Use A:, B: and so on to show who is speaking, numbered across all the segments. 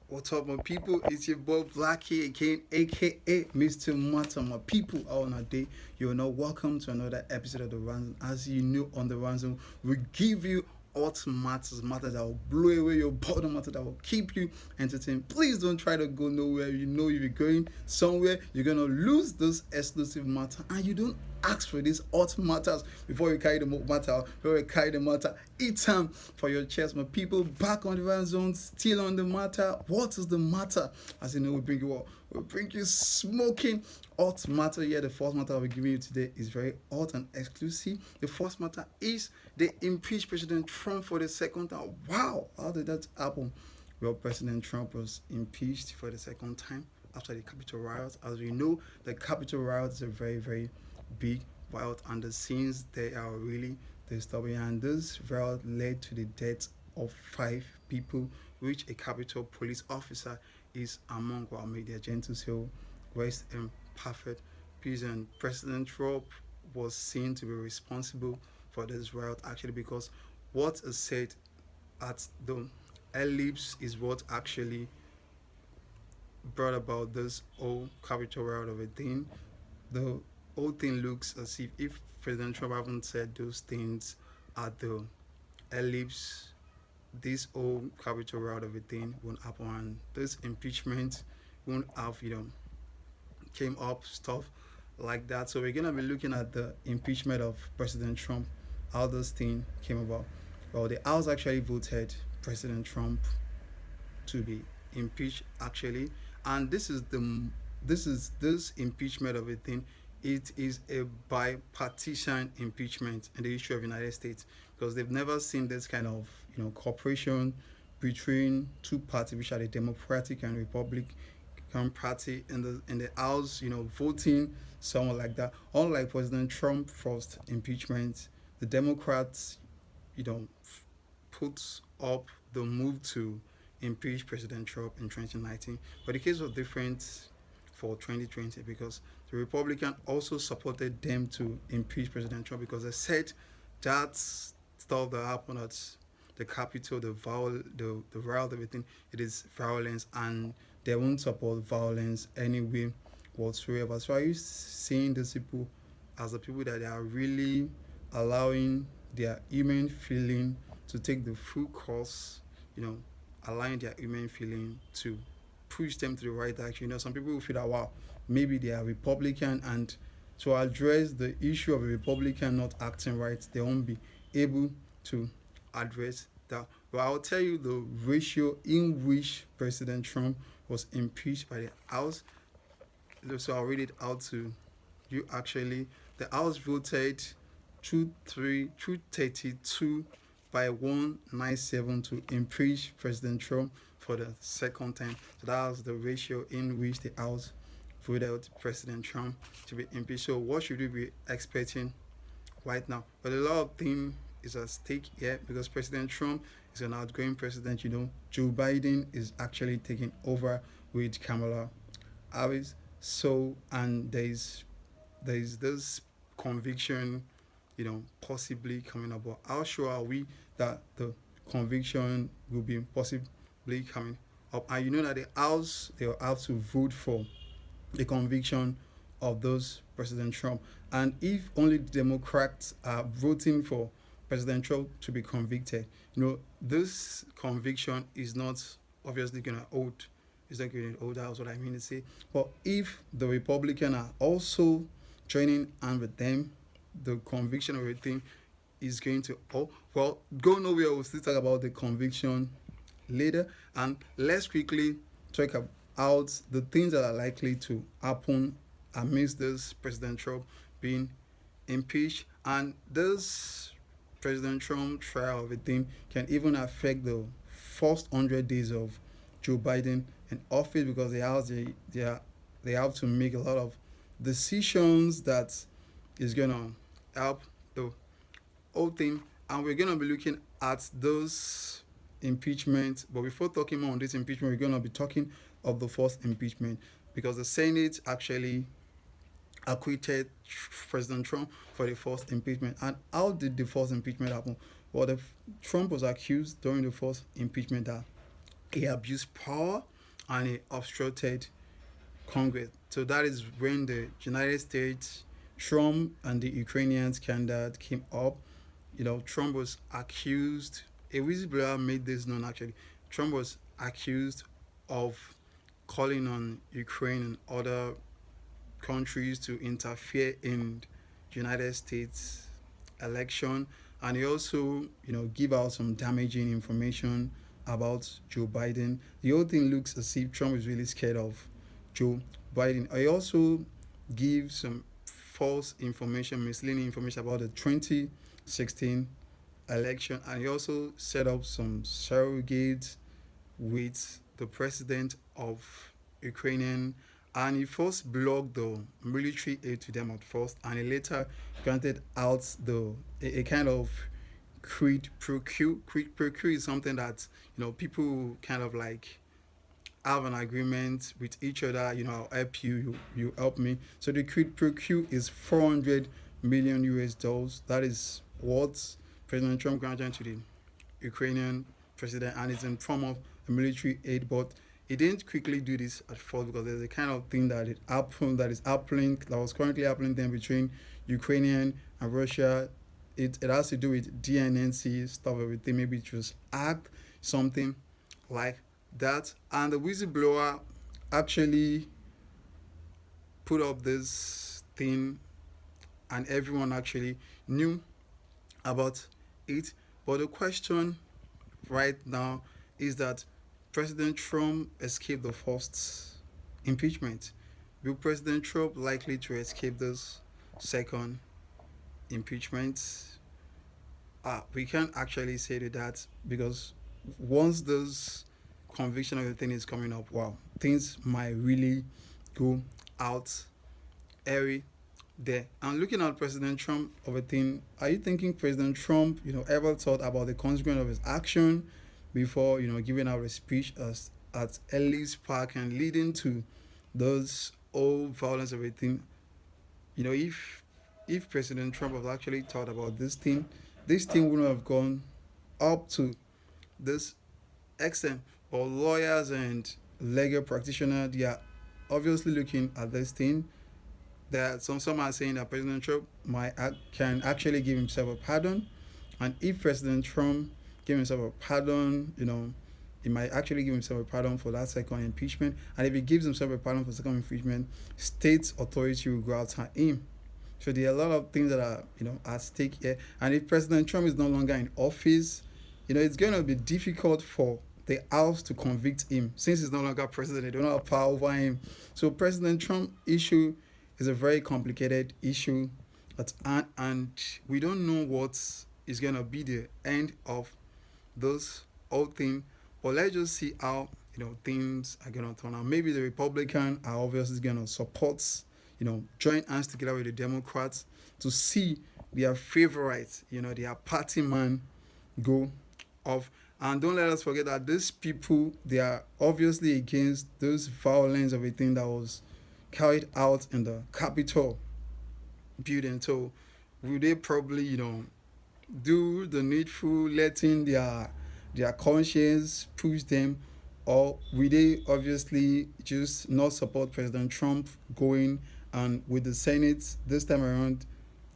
A: What's up, my people? It's your boy Blackie again, aka Mr. Mata. My people are on a day. You're now welcome to another episode of The Ransom. As you know, on The Ransom, we give you hot matters that will blow away your bottom, matter that will keep you entertained. Please don't try to go nowhere. You know, if you're going somewhere, you're gonna lose this exclusive matter, and you don't ask for these hot matters before you carry the matter, before you carry the matter. Eat time for your chest, my people. Back on the run zone, still on the matter. What is the matter? As you know, we bring you what? We bring you smoking hot matter. Yeah, the first matter I'll be giving you today is very hot and exclusive. The first matter is they impeached President Trump for the second time. Wow, how did that happen? Well, President Trump was impeached for the second time after the Capitol riots. As we know, the Capitol riots are very, very big riot, and the scenes they are really disturbing. And this riot led to the death of 5 people, which a Capitol police officer is among. Well, may their gentle soul rest in perfect peace. And President Trump was seen to be responsible for this riot actually, because what is said at the ellipse is what actually brought about this whole Capitol riot of a thing. The whole thing looks as if President Trump haven't said those things at the ellipse, this whole Capitol riot of a thing won't happen, and this impeachment won't have came up stuff like that. So we're gonna be looking at the impeachment of President Trump, how this thing came about. Well, the House actually voted President Trump to be impeached actually, and this impeachment of a thing. It is a bipartisan impeachment in the history of the United States, because they've never seen this kind of cooperation between two parties, which are the Democratic and Republican party in the House, voting someone like that. Unlike President Trump first impeachment, the Democrats, you know, put up the move to impeach President Trump in 2019. But the case was different for 2020, because the Republican also supported them to impeach President Trump, because they said that stuff that happened at the Capitol, the riot, everything, it is violence, and they won't support violence anyway whatsoever. So are you seeing these people as the people that they are really allowing their human feeling to take the full course, you know, allowing their human feeling to push them to the right direction? Some people will feel that, wow, maybe they are Republican, and to address the issue of a Republican not acting right, they won't be able to address that. But I'll tell you the ratio in which President Trump was impeached by the House. So I'll read it out to you actually. The House voted 232 by 197 to impeach President Trump for the second time. So that was the ratio in which the House voted President Trump to be impeached. So what should we be expecting right now? But a lot of things is at stake here, because President Trump is an outgoing president. Joe Biden is actually taking over with Kamala Harris. So, and there's this conviction, possibly coming up. But how sure are we that the conviction will be possibly coming up? And you know that the House, they will have to vote for the conviction of those President Trump. And if only the Democrats are voting for President Trump to be convicted, this conviction is not obviously going to hold. It's not going to hold. That's what I mean to say. But if the Republicans are also joining hand with them, the conviction of everything is going to, go nowhere. We'll still talk about the conviction later. And let's quickly talk about the things that are likely to happen amidst this President Trump being impeached. And this President Trump trial of a thing can even affect the first 100 days of Joe Biden in office, because they have to make a lot of decisions that is gonna help the whole thing. And we're gonna be looking at those impeachment. But before talking more on this impeachment, we're gonna be talking of the first impeachment, because the Senate actually acquitted President Trump for the first impeachment. And how did the first impeachment happen? Well, Trump was accused during the first impeachment that he abused power, and he obstructed Congress. So that is when the United States, Trump and the Ukrainian scandal came up. Trump was accused. A whistleblower made this known actually. Trump was accused of calling on Ukraine and other countries to interfere in the United States election, and he also, give out some damaging information about Joe Biden. The whole thing looks as if Trump is really scared of Joe Biden. He also gives some false information, misleading information about the 2016 election, and he also set up some surrogates with the president of Ukrainian, and he first blocked the military aid to them at first, and he later granted out a kind of quid pro quo. Quid pro quo is something that people kind of like have an agreement with each other. I'll help you, you help me. So the quid pro quo is 400 million US dollars. That is what President Trump granted to the Ukrainian president, and it's in form of a military aid. But he didn't quickly do this at first because there's a kind of thing that was currently happening then between Ukrainian and Russia. It has to do with DNNC stuff, everything. Maybe it was act something like that. And the whistleblower actually put up this thing, and everyone actually knew about it. But the question right now is that President Trump escaped the first impeachment. Will President Trump likely to escape this second impeachment? We can't actually say to that, because once this conviction of the thing is coming up, wow, things might really go out airy there. And looking at President Trump of a thing, are you thinking President Trump, ever thought about the consequence of his action before, giving out a speech at Ellis Park and leading to those old violence, everything? If President Trump had actually thought about this thing wouldn't have gone up to this extent. But lawyers and legal practitioners, they are obviously looking at this thing. That some are saying that President Trump can actually give himself a pardon, and if President Trump give himself a pardon, he might actually give himself a pardon for that second impeachment. And if he gives himself a pardon for second impeachment, state authority will go after him. So there are a lot of things that are at stake here. And if President Trump is no longer in office, it's going to be difficult for the House to convict him, since he's no longer president. They don't have power over him. So President Trump issue is a very complicated issue, and we don't know what is going to be the end of this whole thing. But let's just see how things are going to turn out. Maybe the Republicans are obviously going to support, join hands together with the Democrats to see their favorite, their party man go off. And don't let us forget that these people, they are obviously against those violence, everything that was carried out in the Capitol building. So will they probably, do the needful, letting their conscience push them, or will they obviously just not support President Trump going, and with the Senate this time around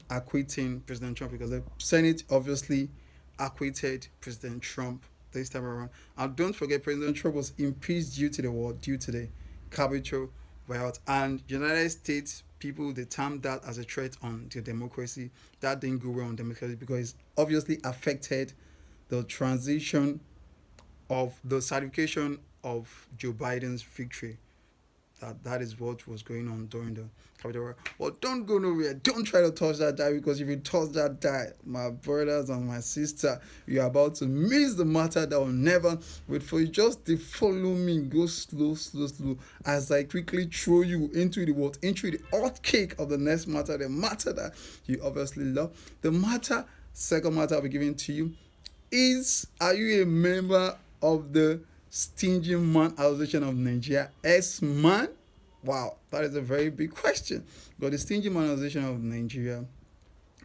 A: acquitting President Trump, because the Senate obviously acquitted President Trump this time around. And don't forget, President Trump was impeached due to the Capitol riot, and United States people, they termed that as a threat on their democracy. That didn't go well on democracy because it obviously affected the transition of the certification of Joe Biden's victory. That is what was going on during the Capitol riot. Well, don't go nowhere. Don't try to touch that die, because if you touch that die, my brothers and my sister, you're about to miss the matter that will never wait for you. Just to follow me, go slow, as I quickly throw you into the hot cake of the next matter, the matter that you obviously love. The second matter I'll be giving to you is: are you a member of the Stingy Man Association of Nigeria? S-Man? Wow, that is a very big question. But the Stingy Man Association of Nigeria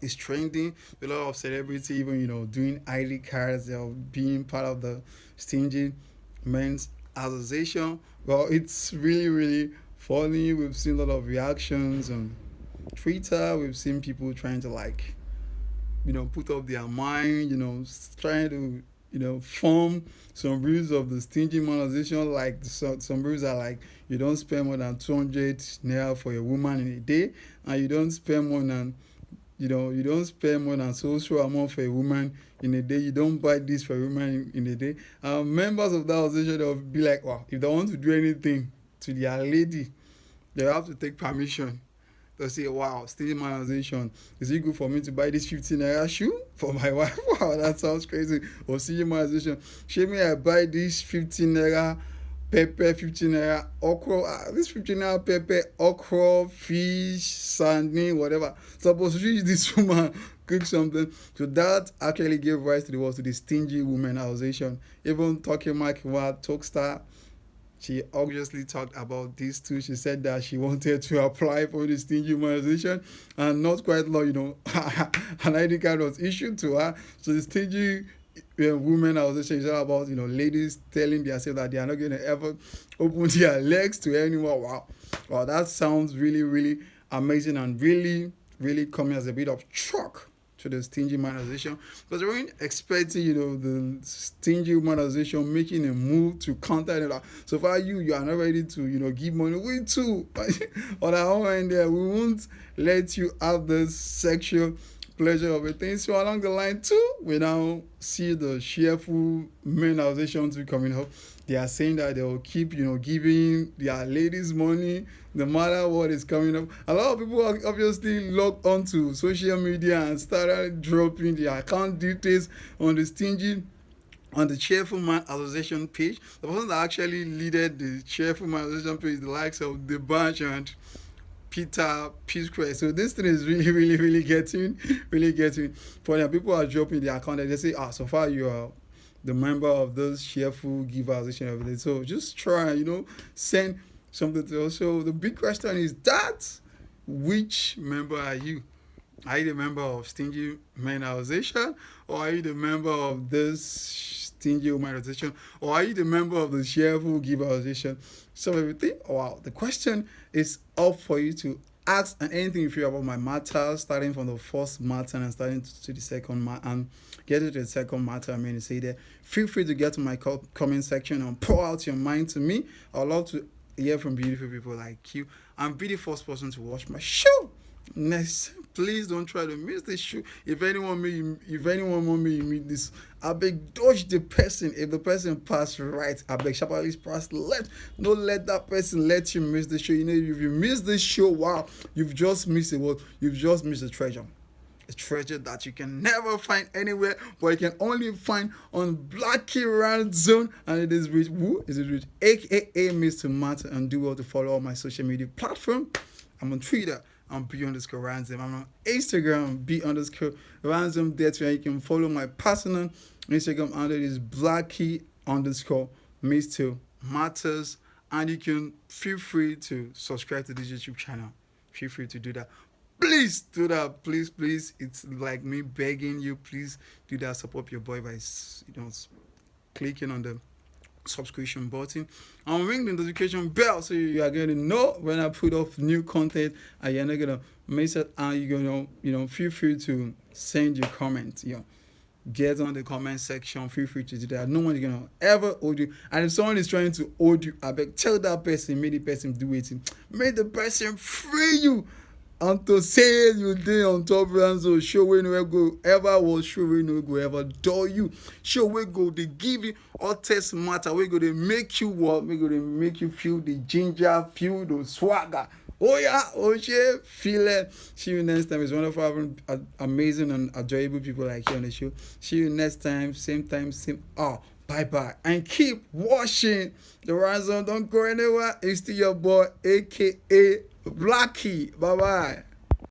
A: is trending. A lot of celebrity even doing ID cards, being part of the Stingy Men's association. Well, it's really, really funny. We've seen a lot of reactions on Twitter. We've seen people trying to like, put up their mind, trying to, form some rules of the stingy monetization. Like some rules are like, you don't spend more than 200 naira for a woman in a day, and you don't spend more than you don't spend more than so amount for a woman in a day. You don't buy this for a woman in a day. Members of that organization will be like, wow, if they want to do anything to their lady, they have to take permission. They'll say, wow, stingy monetization. Is it good for me to buy this 15 naira shoe for my wife? Wow, that sounds crazy. Or stingy monetization. Show me I buy this 15 naira pepper, 15 naira okra, this 15 naira pepper, okra, fish, sardine, whatever. Supposed to this woman cook something. So that actually gave rise to the stingy woman association. Even talking Mike Talkstar, she obviously talked about this too. She said that she wanted to apply for the stingy humanization and not quite long, an ID card was issued to her. So the stingy women association is all about, ladies telling themselves that they are not going to ever open their legs to anyone. Wow, that sounds really, really amazing and really, really coming as a bit of shock to the stingy monetization, because we weren't expecting, the stingy monetization making a move to counter it. So far, you are not ready to, give money. We too, on our own end there, we won't let you have the sexual pleasure of a thing. So along the line too, we now see the cheerful men organization too coming up. They are saying that they will keep, giving their ladies money no matter what is coming up. A lot of people are obviously logged onto social media and started dropping their account details on the Cheerful Man Association page. The person that actually leaded the Cheerful Man Association page, the likes of The Bunch and Peter P-Square. So this thing is really, really, really getting funny. People are dropping their account and they say, so far you are the member of this cheerful giver association of everything. So just try, send something to us. So the big question is that which member are you? Are you the member of Stingy Men Association, or are you the member of this Stingy Woman Association, or are you the member of the Cheerful Giver Association? So everything. Wow, the question is up for you to ask, and anything you feel about my matter, starting from the first matter and starting to the second matter and getting to the second matter. I mean, to say that feel free to get to my comment section and pour out your mind to me. I'd love to hear from beautiful people like you. I'm be the first person to watch my show next. Please don't try to miss this show. If anyone want me to meet this, I beg dodge the person. If the person pass right, I beg sharply pass left. Don't let that person let you miss the show. If you miss this show, wow, you've just missed it. What? You've just missed a treasure. A treasure that you can never find anywhere, but you can only find on Blackie Round Zone, and it is with who? Is it with aka Mr. Matt, and do well to follow all my social media platform. I'm on Twitter. I'm B_Ransom. I'm on Instagram, B_Ransom. That's where you can follow my personal Instagram handle is Blackie_Mr. Matters. And you can feel free to subscribe to this YouTube channel. Feel free to do that. Please do that. Please. It's like me begging you. Please do that. Support your boy by clicking on the subscription button and ring the notification bell so you are going to know when I put up new content, and you're not gonna miss it. And you're gonna feel free to send your comments. Get on the comment section. Feel free to do that. No one is gonna ever hold you. And if someone is trying to hold you, I beg tell that person, make the person do it. Make the person free you. And to say you did on top of so show we no go ever was show we no go ever do you. Show we go they give you all test matter. We go they make you what? We go they make you feel the ginger, feel the swagger. Oh yeah, feel it. See you next time. It's wonderful having amazing and enjoyable people like you on the show. See you next time, same same. Bye and keep watching the Ransom. Don't go anywhere. It's still your boy, aka Blackie. Bye.